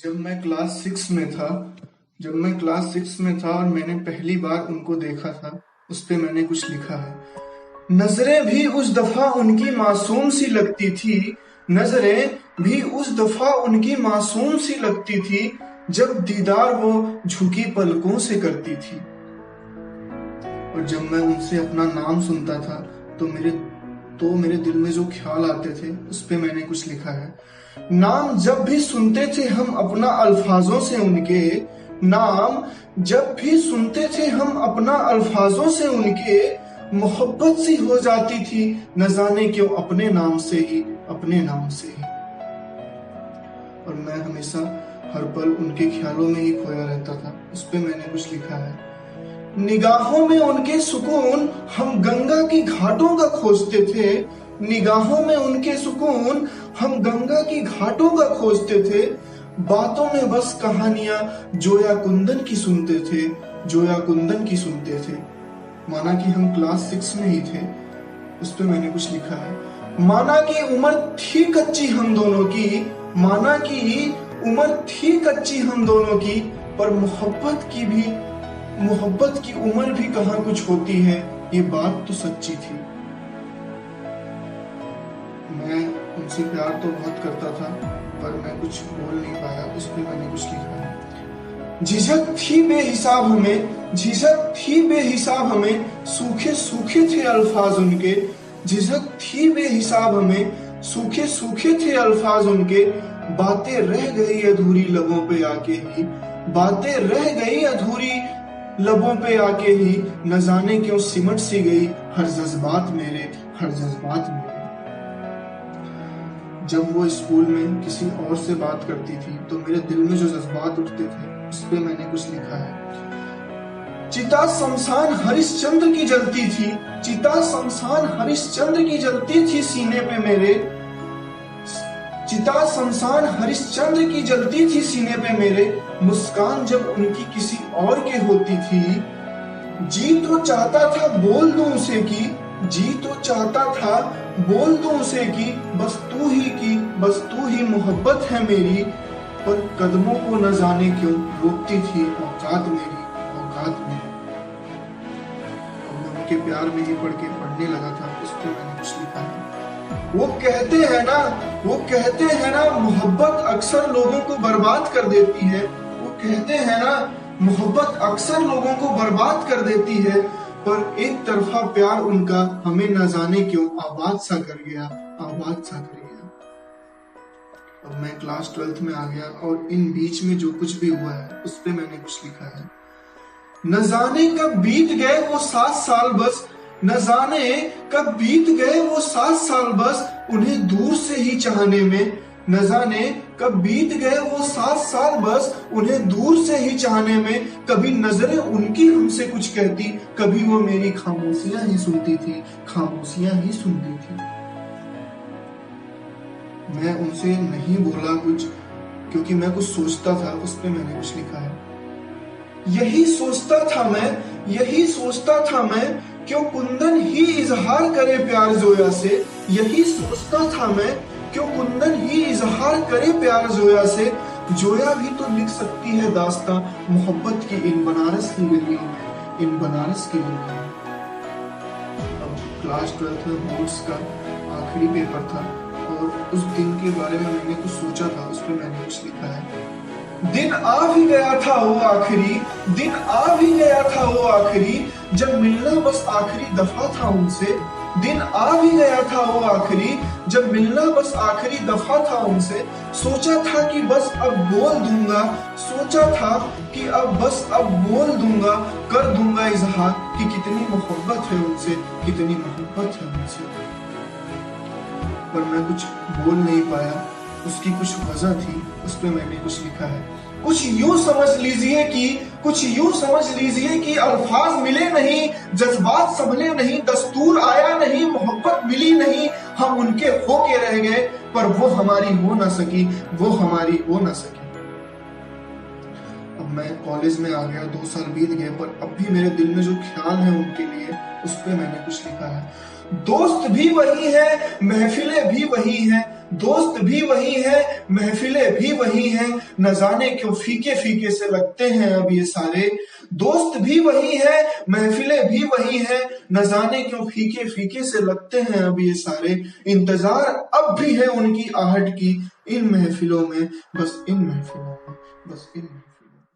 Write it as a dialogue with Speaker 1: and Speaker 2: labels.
Speaker 1: जब मैं class six में था और मैंने पहली बार उनको देखा था, उस पे मैंने कुछ लिखा है। नजरें भी उस दफा उनकी मासूम सी लगती थी, नजरें भी उस दफा उनकी मासूम सी लगती थी, जब दीदार वो झुकी पलकों से करती थी। और जब मैं उनसे अपना नाम सुनता था तो मेरे दिल में जो ख्याल आते थे, उस पे मैंने कुछ लिखा है। नाम जब भी सुनते थे हम अपना अल्फाजों से उनके, नाम जब भी सुनते थे हम अपना अल्फाजों से उनके, मोहब्बत सी हो जाती थी न जाने क्यों अपने नाम से ही। और मैं हमेशा हर पल उनके ख्यालों में ही खोया रहता था। उस पे मैंने कुछ लिखा है। निगाहों में उनके सुकून हम गंगा की घाटों का खोजते थे, निगाहों में उनके सुकून हम गंगा की घाटों का खोजते थे। बातों में बस कहानियां जोया कुंदन की सुनते थे। माना कि हम क्लास 6 में ही थे। उस पे मैंने कुछ लिखा है। माना कि उम्र थी कच्ची हम दोनों की, पर मोहब्बत की उम्र भी कहाँ कुछ होती है, ये बात तो सच्ची थी। मैं उनसे प्यार तो बहुत करता था, पर मैं कुछ बोल नहीं पाया। उस पे मैंने कुछ लिखा है। झिझक थी बेहिसाब हमें, सूखे थे अल्फाज उनके। झिझक थी बेहिसाब हमें, सूखे थे अल्फाज उनके। बातें रह गई अधूरी लबों पे आके ही, न जाने क्यों सिमट सी गई हर जज्बात मेरे। जब वो स्कूल में किसी और से बात करती थी, तो मेरे दिल में जो जज्बात उठते थे, उस पे मैंने कुछ लिखा है। चिता शमशान हरिश्चंद्र की जलती थी सीने पे मेरे। चिता शमशान हरिश्चंद्र की जलती थी सीने पे मेरे। मुस्कान जब उनकी किसी और के होती थी, जी तो चाहता था बोल दूं उसे की, बस तू ही मोहब्बत है मेरी। पर कदमों को न जाने क्यों रोकती थी औकात मेरी। और मैं उनके प्यार में ही पढ़ने लगा था। उस पर मैंने कुछ लिखा है। वो कहते हैं ना मोहब्बत अक्सर लोगों को बर्बाद कर देती है। पर एक तरफा प्यार उनका हमें न जाने क्यों आबाद सा कर गया। अब मैं क्लास 12th में आ गया, और इन बीच में जो कुछ भी हुआ है, उस पे मैंने कुछ लिखा है। न जाने कब बीत गए वो 7 साल बस, उन्हें दूर से ही चाहने में। न जाने कब बीत गए वो 7 साल बस, उन्हें दूर से ही चाहने में। कभी नजरें उनकी हमसे कुछ कहती, कभी वो मेरी खामोशियां ही सुनती थी। मैं उनसे नहीं बोला कुछ, क्योंकि मैं कुछ सोचता था। उस पे मैंने कुछ लिखा है। यही सोचता था मैं, क्यों कुंदन ही इजहार करे प्यार जोया से। जोया भी तो लिख सकती है दास्तां मोहब्बत की इन बनारस की गलियों में। अब क्लास 12th में बोर्ड्स का आखिरी पेपर था, और उस दिन के बारे में मैंने कुछ सोचा था। उस पर मैंने कुछ लिखा है। दिन आ भी गया था वो आखिरी, जब मिलना बस आखिरी दफा था उनसे। सोचा था कि बस अब बोल दूंगा, कर दूंगा इजहार कि कितनी मोहब्बत है उनसे। पर मैं कुछ बोल नहीं पाया। उसकी कुछ वजह थी। उस पे मैंने कुछ लिखा है। कुछ यूं समझ लीजिए कि अल्फाज मिले नहीं, जज्बात संभले नहीं, दस्तूर आया नहीं, मोहब्बत मिली नहीं। हम उनके होके रह गए, पर वो हमारी हो ना सकी। अब मैं कॉलेज में आ गया, 2 साल बीत गए, पर अब भी मेरे दिल में जो ख्याल है उनके लिए, उस पे मैंने कुछ लिखा है। दोस्त भी वही है, महफिलें भी वही हैं, दोस्त भी वही है, महफिलें भी वही हैं, न जाने क्यों फीके फीके से लगते हैं अब ये सारे। दोस्त भी वही है, महफिलें भी वही हैं, न जाने क्यों फीके फीके से लगते हैं अब ये सारे। इंतजार अब भी है उनकी आहट की, इन महफिलों में, बस इन महफिलों में, बस इन महफिलों में।